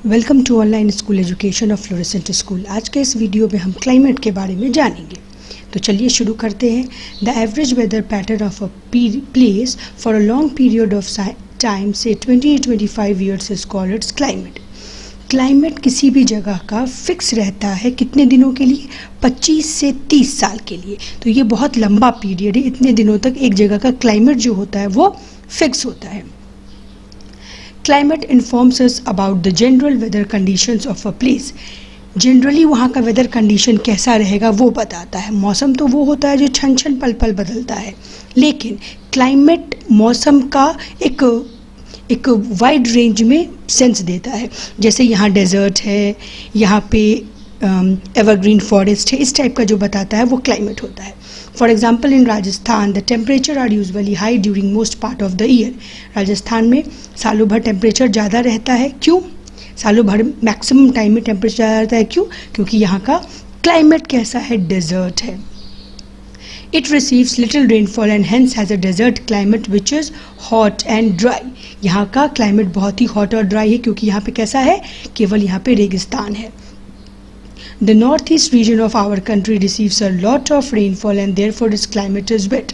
Welcome to online school education of fluorescent school. आज के इस वीडियो में हम क्लाइमेट के बारे में जानेंगे। तो चलिए शुरू करते हैं। The average weather pattern of a place for a long period of time से 20-25 years is called its climate. Climate किसी भी जगह का फिक्स रहता है कितने दिनों के लिए? 25 से 30 साल के लिए। तो ये बहुत लंबा पीरियड है। इतने दिनों तक एक जगह का क्लाइमेट जो होता है वो फिक्स होता है। Climate informs us about the general weather conditions of a place. Generally वहाँ का वेदर कंडीशन कैसा रहेगा वो बताता है। मौसम तो वो होता है जो छन छन पल पल बदलता है, लेकिन क्लाइमेट मौसम का एक वाइड रेंज में सेंस देता है। जैसे यहाँ डेजर्ट है, यहाँ पे एवरग्रीन फॉरेस्ट है, इस टाइप का जो बताता है वो क्लाइमेट होता है। For example in Rajasthan the temperature are usually high during most part of the year. Rajasthan में सालों भर टेम्परेचर ज़्यादा रहता है। क्यों? सालों भर मैक्सिमम टाइम में टेम्परेचर ज़्यादा रहता है। क्यों? क्योंकि यहाँ का क्लाइमेट कैसा है? डेजर्ट है। It receives little rainfall and hence has a desert climate which is hot and dry. यहाँ का क्लाइमेट बहुत ही हॉट और ड्राई है क्योंकि यहाँ पे कैसा है? केवल यहाँ पे रेगिस्तान है। The northeast region of our country receives a lot of rainfall and therefore its climate is wet.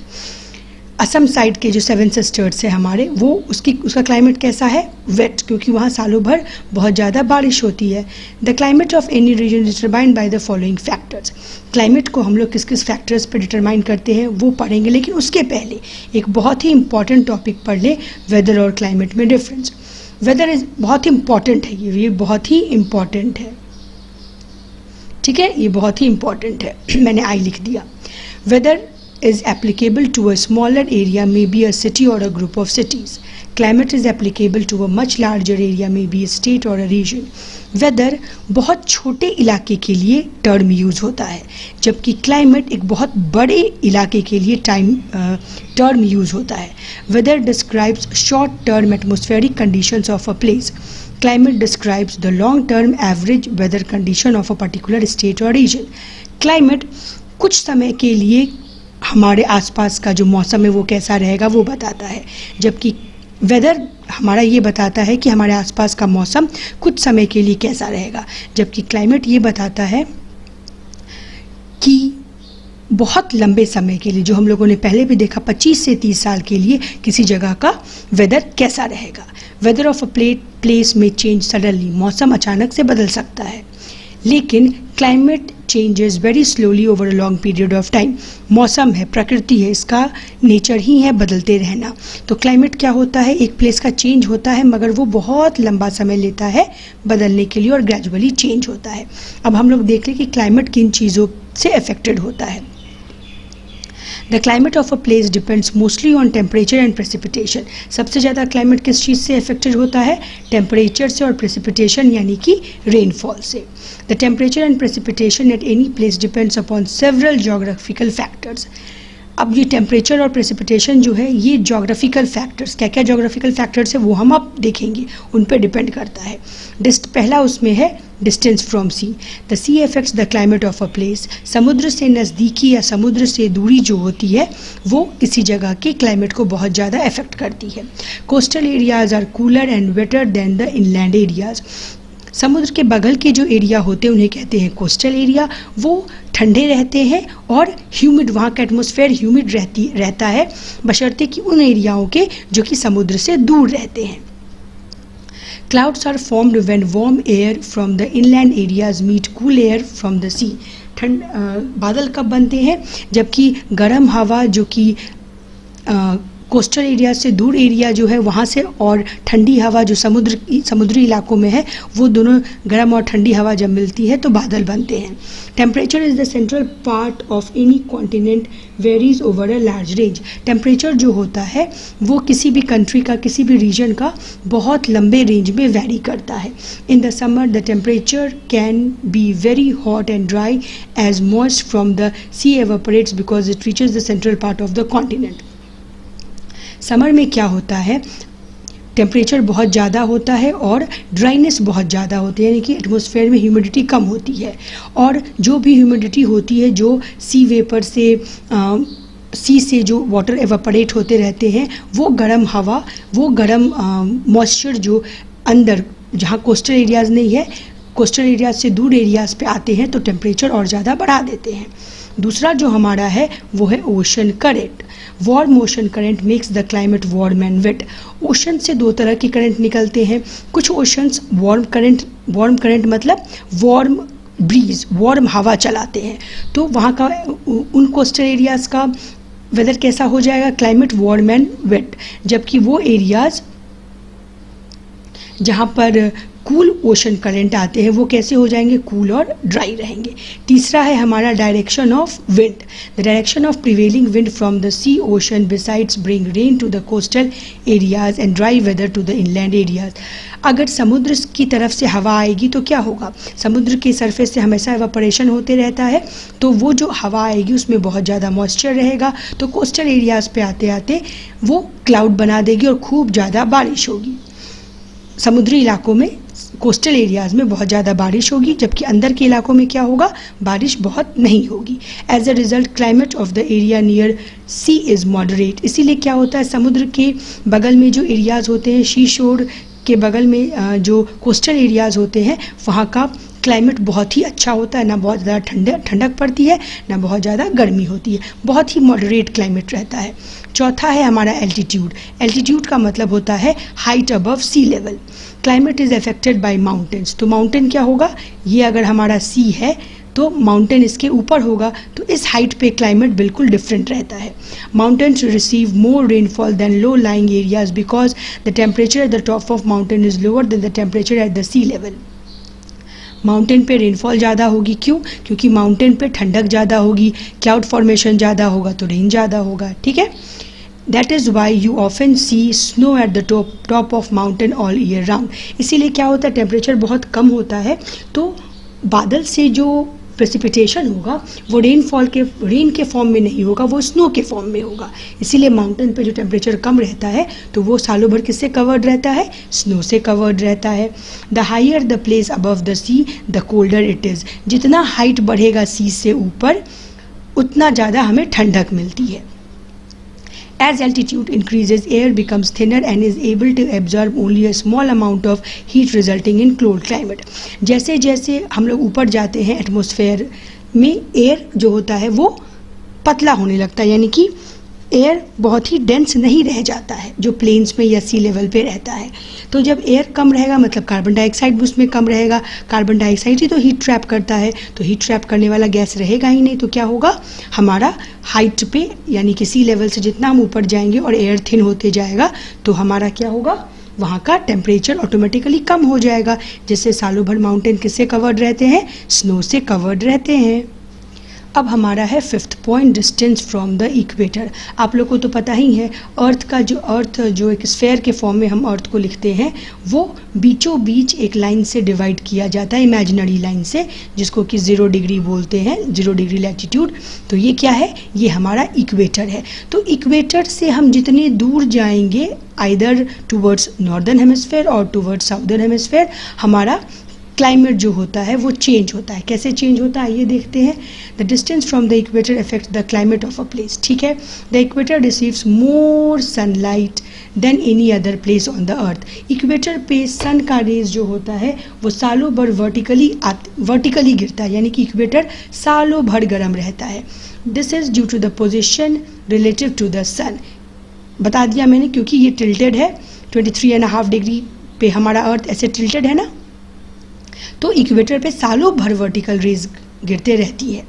Assam side के जो 7 सिस्टर्स है हमारे, वो उसका क्लाइमेट कैसा है? वेट, क्योंकि वहाँ सालों भर बहुत ज़्यादा बारिश होती है। The climate of any region is determined by the following factors. Climate को हम लोग किस किस फैक्टर्स पर डिटरमाइन करते हैं वो पढ़ेंगे, लेकिन उसके पहले एक बहुत ही इंपॉर्टेंट टॉपिक पढ़ लें, वेदर और क्लाइमेट में डिफरेंस। वेदर इज बहुत ही इंपॉर्टेंट है, ये बहुत ही इंपॉर्टेंट है, ठीक है, ये बहुत ही इंपॉर्टेंट है। मैंने आई लिख दिया। Weather is applicable to a smaller area, may be a city or a group of cities. Climate is applicable to a much larger area, may be a state or a region. Weather बहुत छोटे इलाके के लिए term use होता है, जबकि climate एक बहुत बड़े इलाके के लिए टर्म यूज़ होता है। Weather describes short term atmospheric conditions of a place. Climate describes the long term average weather condition of a particular state or region. Climate कुछ समय के लिए हमारे आसपास का जो मौसम है वो कैसा रहेगा वो बताता है, जबकि वेदर हमारा ये बताता है कि हमारे आसपास का मौसम कुछ समय के लिए कैसा रहेगा, जबकि क्लाइमेट ये बताता है कि बहुत लंबे समय के लिए, जो हम लोगों ने पहले भी देखा, 25 से 30 साल के लिए किसी जगह का वेदर कैसा रहेगा। वेदर ऑफ अ प्लेस में चेंज सडनली, मौसम अचानक से बदल सकता है, लेकिन climate changes very slowly over a long period of time. मौसम है, प्रकृति है, इसका नेचर ही है बदलते रहना। तो क्लाइमेट क्या होता है? एक प्लेस का चेंज होता है, मगर वो बहुत लंबा समय लेता है बदलने के लिए और ग्रेजुअली चेंज होता है। अब हम लोग देख लें कि क्लाइमेट किन चीज़ों से अफेक्टेड होता है। The climate of a place depends mostly on temperature and precipitation. सबसे ज़्यादा क्लाइमेट किस चीज़ से अफेक्टेड होता है? टेम्परेचर से और प्रेसिपिटेशन यानी कि रेनफॉल से। The temperature and precipitation at any place depends upon several geographical factors. अब ये टेम्परेचर और प्रेसिपिटेशन जो है ये जोग्राफिकल फैक्टर्स, क्या क्या जोग्राफिकल फैक्टर्स है वो हम अब देखेंगे, उन पे डिपेंड करता है। पहला उसमें है distance from sea. The sea affects the climate of a place. समुद्र से नज़दीकी या समुद्र से दूरी जो होती है वो किसी जगह के क्लाइमेट को बहुत ज़्यादा अफेक्ट करती है। Coastal areas are cooler and wetter than the inland areas. समुद्र के बगल के जो एरिया होते हैं उन्हें कहते हैं कोस्टल एरिया। वो ठंडे रहते हैं और ह्यूमिड, वहाँ का एटमॉस्फेयर ह्यूमिड रहता है, बशर्ते कि उन एरियाओं के जो कि समुद्र से दूर रहते हैं। Clouds are formed when warm air from the inland areas meet cool air from the sea. बादल कब बनते हैं? जबकि गर्म हवा जो कि कोस्टल एरिया से दूर एरिया जो है वहाँ से, और ठंडी हवा जो समुद्री इलाकों में है, वो दोनों गर्म और ठंडी हवा जब मिलती है तो बादल बनते हैं। Temperature is the central part of any continent varies over a large range. Temperature जो होता है वो किसी भी कंट्री का, किसी भी रीजन का बहुत लंबे रेंज में वेरी करता है। In the summer the temperature can be very hot and dry as moist from the sea evaporates because it reaches the central part of the continent. Summer में क्या होता है? टेम्परेचर बहुत ज़्यादा होता है और ड्राइनेस बहुत ज़्यादा होती है, यानी कि एटमॉस्फेयर में ह्यूमिडिटी कम होती है, और जो भी ह्यूमिडिटी होती है, जो सी वेपर से सी से जो वाटर एवापोरेट होते रहते हैं, वो गर्म हवा, वो गर्म मॉइस्चर जो अंदर जहाँ कोस्टल एरियाज़ नहीं है, कोस्टल एरियाज से दूर एरियाज़ पे आते हैं तो टेम्परेचर और ज़्यादा बढ़ा देते हैं। दूसरा जो हमारा है वो है ocean current. Warm ocean current makes the climate warm and wet. Ocean से दो तरह के करंट निकलते हैं। कुछ ओशंस वार्म करंट मतलब वार्म ब्रीज, वार्म हवा चलाते हैं, तो वहाँ का उन कोस्टल एरियाज़ का वेदर कैसा हो जाएगा, क्लाइमेट वार्म एंड वेट। जबकि वो एरियाज़ जहाँ पर कूल ओशन करंट आते हैं वो कैसे हो जाएंगे, कूल और ड्राई रहेंगे। तीसरा है हमारा direction of wind. The direction of prevailing wind from the sea ocean besides bring rain to the coastal areas and dry weather to the inland areas. अगर समुद्र की तरफ से हवा आएगी तो क्या होगा, समुद्र के सरफेस से हमेशा एवापोरेशन होते रहता है, तो वो जो हवा आएगी उसमें बहुत ज़्यादा मॉइस्चर रहेगा, तो कोस्टल एरियाज़ पे आते आते वो क्लाउड बना देगी और खूब ज़्यादा बारिश होगी। समुद्री इलाकों में, कोस्टल एरियाज़ में बहुत ज़्यादा बारिश होगी, जबकि अंदर के इलाकों में क्या होगा, बारिश बहुत नहीं होगी। As a result climate of the area near sea is moderate. इसीलिए क्या होता है, समुद्र के बगल में जो एरियाज़ होते हैं, सी शोर के बगल में जो कोस्टल एरियाज़ होते हैं, वहाँ का क्लाइमेट बहुत ही अच्छा होता है, ना बहुत ज़्यादा ठंडक पड़ती है, ना बहुत ज़्यादा गर्मी होती है, बहुत ही मॉडरेट क्लाइमेट रहता है। चौथा है हमारा एल्टीट्यूड। एल्टीट्यूड का मतलब होता है height above sea level. Climate is affected by mountains. तो माउंटेन क्या होगा, ये अगर हमारा सी है तो माउंटेन इसके ऊपर होगा, तो इस हाइट पे क्लाइमेट बिल्कुल डिफरेंट रहता है। Mountains receive more rainfall than low lying areas because the temperature at the top of mountain is lower than the temperature at the sea level. Mountain पे रेनफॉल ज़्यादा होगी, क्यों, क्योंकि माउंटेन पे ठंडक ज़्यादा होगी, क्लाउड फॉर्मेशन ज़्यादा होगा तो रेन ज़्यादा होगा, ठीक है। That is why you often see snow at the top of mountain all year round. इसीलिए क्या होता है, टेम्परेचर बहुत कम होता है तो बादल से जो प्रेसिपिटेशन होगा वो रेन के फॉर्म में नहीं होगा, वो स्नो के फॉर्म में होगा। इसीलिए माउंटेन पे जो टेम्परेचर कम रहता है तो वो सालों भर किससे कवर्ड रहता है, स्नो से कवर्ड रहता है। The higher the place above the sea the colder it is. जितना हाइट बढ़ेगा सी से ऊपर उतना ज़्यादा हमें ठंडक मिलती है। As altitude increases, air becomes thinner and is able to absorb only a small amount of heat resulting in cold climate. जैसे जैसे हम लोग ऊपर जाते हैं एटमॉस्फेयर में एयर जो होता है वो पतला होने लगता है, यानी कि एयर बहुत ही डेंस नहीं रह जाता है जो प्लेन्स में या सी लेवल पे रहता है। तो जब एयर कम रहेगा मतलब कार्बन डाइऑक्साइड भी उसमें कम रहेगा। कार्बन डाइऑक्साइड ही तो हीट ट्रैप करता है, तो हीट ट्रैप करने वाला गैस रहेगा ही नहीं, तो क्या होगा, हमारा हाइट पे यानी कि सी लेवल से जितना हम ऊपर जाएंगे और एयर थिन होते जाएगा तो हमारा क्या होगा, वहाँ का टेम्परेचर ऑटोमेटिकली कम हो जाएगा। जैसे सालों भर माउंटेन किससे कवर्ड रहते हैं, स्नो से कवर्ड रहते हैं। अब हमारा है fifth point, distance from the equator. आप लोग को तो पता ही है, अर्थ जो एक स्फेयर के फॉर्म में हम अर्थ को लिखते हैं वो बीचों बीच एक लाइन से डिवाइड किया जाता है, इमेजिनरी लाइन से, जिसको कि 0 डिग्री बोलते हैं, 0 डिग्री लैटिट्यूड। तो ये क्या है, ये हमारा इक्वेटर है। तो इक्वेटर से हम जितने दूर जाएंगे आइदर टूवर्ड्स नॉर्दर्न हेमिस्फेयर और टूवर्ड्स साउदर्न हेमिस्फेयर, हमारा क्लाइमेट जो होता है वो चेंज होता है। कैसे चेंज होता है ये देखते हैं। The distance from the equator affect the climate of a place, ठीक है। The equator receives more sunlight than any other place on the earth. Equator पे सन का रेज जो होता है वो सालों भर वर्टिकली गिरता है, यानी कि इक्वेटर सालों भर गर्म रहता है। This is due to the position relative to the sun. बता दिया मैंने, क्योंकि ये टिल्टेड है, 23.5 डिग्री पे हमारा अर्थ ऐसे टिल्टेड है ना, तो इक्वेटर पे सालों भर वर्टिकल रेज गिरते रहती है।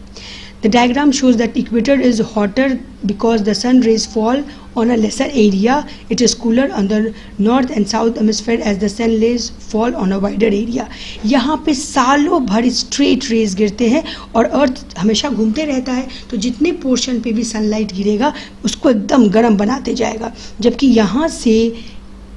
The diagram shows that equator is hotter because the sun rays fall on a lesser area. It is cooler on the north and south hemisphere as the sun rays fall on a wider area. यहाँ पे सालों भर straight raise गिरते हैं और अर्थ हमेशा घूमते रहता है, तो जितने पोर्शन पे भी सनलाइट गिरेगा उसको एकदम गर्म बनाते जाएगा। जबकि यहाँ से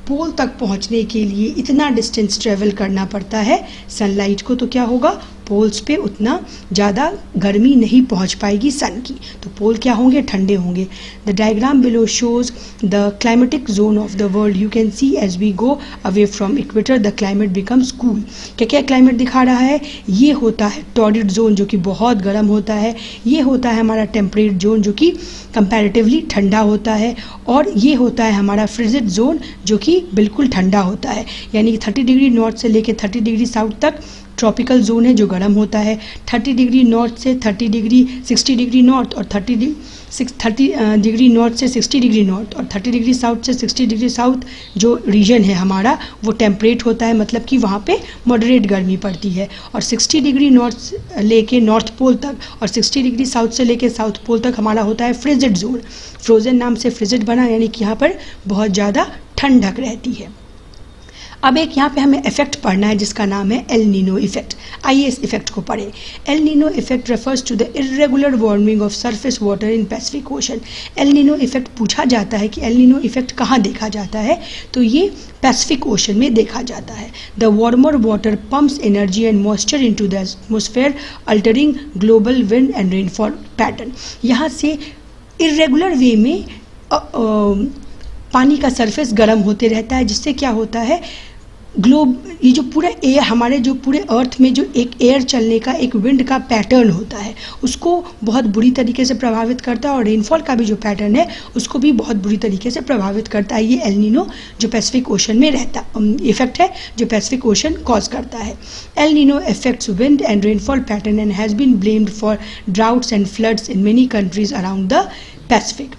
पोल तक पहुंचने के लिए इतना डिस्टेंस ट्रेवल करना पड़ता है सनलाइट को, तो क्या होगा, पोल्स पे उतना ज़्यादा गर्मी नहीं पहुंच पाएगी सन की, तो पोल क्या होंगे, ठंडे होंगे। The diagram below shows the climatic zone of the world. You can see as we go away from equator the climate becomes cool. क्या क्या क्लाइमेट दिखा रहा है, ये होता है टॉर्रिड जोन जो कि बहुत गर्म होता है, ये होता है हमारा टेम्परेट जोन जो कि कंपैरेटिवली ठंडा होता है, और ये होता है हमारा फ्रिजिड जोन जो कि बिल्कुल ठंडा होता है। यानी कि 30 डिग्री नॉर्थ से लेकर 30 डिग्री साउथ तक ट्रॉपिकल जोन है जो गर्म होता है। 30 डिग्री नॉर्थ से 30 डिग्री 60 डिग्री नॉर्थ और 30 डिग्री नॉर्थ से 60 डिग्री नॉर्थ और 30 डिग्री साउथ से 60 डिग्री साउथ जो रीजन है हमारा वो टेम्परेट होता है, मतलब कि वहाँ पे मॉडरेट गर्मी पड़ती है। और 60 डिग्री नॉर्थ लेके नॉर्थ पोल तक और 60 डिग्री साउथ से लेके साउथ पोल तक हमारा होता है फ्रिजिड जोन। फ्रोजन नाम से फ्रिजिड बना, यानी कि यहाँ पर बहुत ज़्यादा ठंडक रहती है। अब एक यहाँ पे हमें इफेक्ट पढ़ना है जिसका नाम है एल नीनो इफेक्ट। आइए इस इफेक्ट को पढ़ें। El Nino effect refers to the irregular warming of surface water in Pacific ocean. El Nino effect पूछा जाता है कि एल नीनो इफेक्ट कहाँ देखा जाता है, तो ये पैसिफिक ओशन में देखा जाता है। The warmer water pumps energy and moisture into the atmosphere altering global wind and rainfall pattern. यहाँ से इरेगुलर वे में पानी का सरफेस गर्म होते रहता है, जिससे क्या होता है ये जो पूरा एयर हमारे जो पूरे अर्थ में जो एक एयर चलने का एक विंड का पैटर्न होता है उसको बहुत बुरी तरीके से प्रभावित करता है, और रेनफॉल का भी जो पैटर्न है उसको भी बहुत बुरी तरीके से प्रभावित करता है। ये एल नीनो जो पैसिफिक ओशन में रहता इफेक्ट है जो पैसिफिक ओशन कॉज करता है। El Nino affects wind and rainfall pattern and has been blamed for droughts and floods in many countries around the Pacific.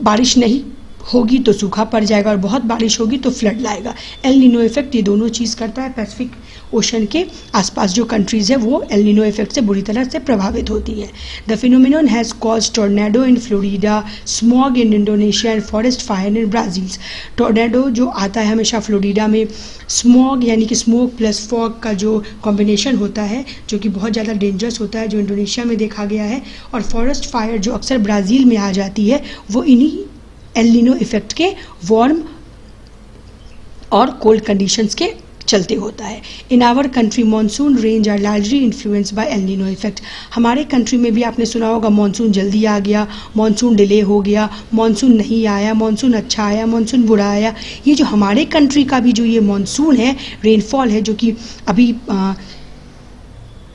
बारिश नहीं होगी तो सूखा पड़ जाएगा और बहुत बारिश होगी तो फ्लड लाएगा। एल नीनो इफेक्ट ये दोनों चीज़ करता है। पैसिफिक ओशन के आसपास जो कंट्रीज़ है वो एल नीनो इफेक्ट से बुरी तरह से प्रभावित होती है। The phenomenon has cause tornado in Florida, smog in Indonesia and forest fire in Brazil. Tornado जो आता है हमेशा फ्लोरिडा में, स्मॉग यानी कि स्मोक प्लस फॉग का जो कॉम्बिनेशन होता है जो कि बहुत ज़्यादा डेंजरस होता है, जो इंडोनेशिया में देखा गया है, और फॉरेस्ट फायर जो अक्सर ब्राज़ील में आ जाती है, वो इन्हीं एल नीनो इफेक्ट के वार्म और कोल्ड कंडीशंस के चलते होता है। In our country monsoon range are largely influence by El Nino effect. हमारे कंट्री में भी आपने सुना होगा मानसून जल्दी आ गया, मानसून डिले हो गया, मानसून नहीं आया, मानसून अच्छा आया, मानसून बुरा आया। ये जो हमारे कंट्री का भी जो ये मानसून है, रेनफॉल है, जो कि अभी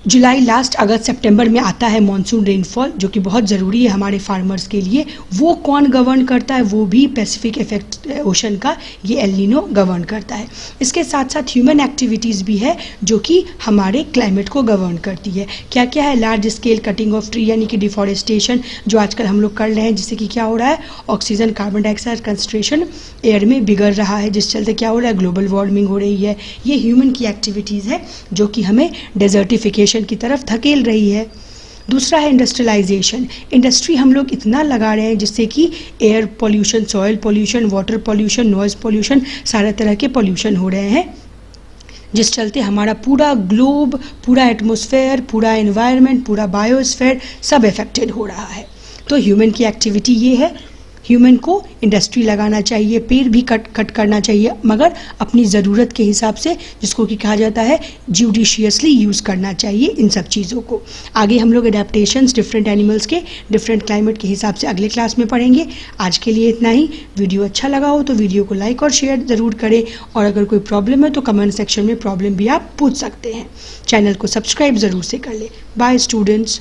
जुलाई लास्ट अगस्त सितंबर में आता है मानसून रेनफॉल, जो कि बहुत ज़रूरी है हमारे फार्मर्स के लिए, वो कौन गवर्न करता है, वो भी पैसिफिक इफेक्ट ओशन का ये एल नीनो गवर्न करता है। इसके साथ साथ ह्यूमन एक्टिविटीज़ भी है जो कि हमारे क्लाइमेट को गवर्न करती है। क्या क्या है, large scale cutting of tree यानी कि डिफॉरेस्टेशन जो आजकल हम लोग कर रहे हैं, जिससे कि क्या हो रहा है, oxygen carbon dioxide concentration air में बिगड़ रहा है, जिस चलते क्या हो रहा है, ग्लोबल वार्मिंग हो रही है। ये ह्यूमन की एक्टिविटीज़ है जो कि हमें डेजर्टिफिकेशन की तरफ धकेल रही है। दूसरा है इंडस्ट्रियलाइजेशन। इंडस्ट्री हम लोग इतना लगा रहे हैं जिससे कि air pollution, soil pollution, water pollution, noise pollution, सारे तरह के पोल्यूशन हो रहे हैं, जिस चलते हमारा पूरा ग्लोब, पूरा एटमॉस्फेयर, पूरा एनवायरनमेंट, पूरा बायोस्फीयर सब इफेक्टेड हो रहा है। तो ह्यूमन की एक्टिविटी ये है, ह्यूमन को इंडस्ट्री लगाना चाहिए, पेड़ भी कट करना चाहिए, मगर अपनी ज़रूरत के हिसाब से, जिसको कि कहा जाता है जुडिशियसली यूज़ करना चाहिए इन सब चीज़ों को। आगे हम लोग एडेप्टेशंस डिफरेंट एनिमल्स के डिफरेंट क्लाइमेट के हिसाब से अगले क्लास में पढ़ेंगे। आज के लिए इतना ही। वीडियो अच्छा लगा हो तो वीडियो को लाइक और शेयर ज़रूर करें, और अगर कोई प्रॉब्लम है तो कमेंट सेक्शन में प्रॉब्लम भी आप पूछ सकते हैं। चैनल को सब्सक्राइब ज़रूर से कर लें। Bye students.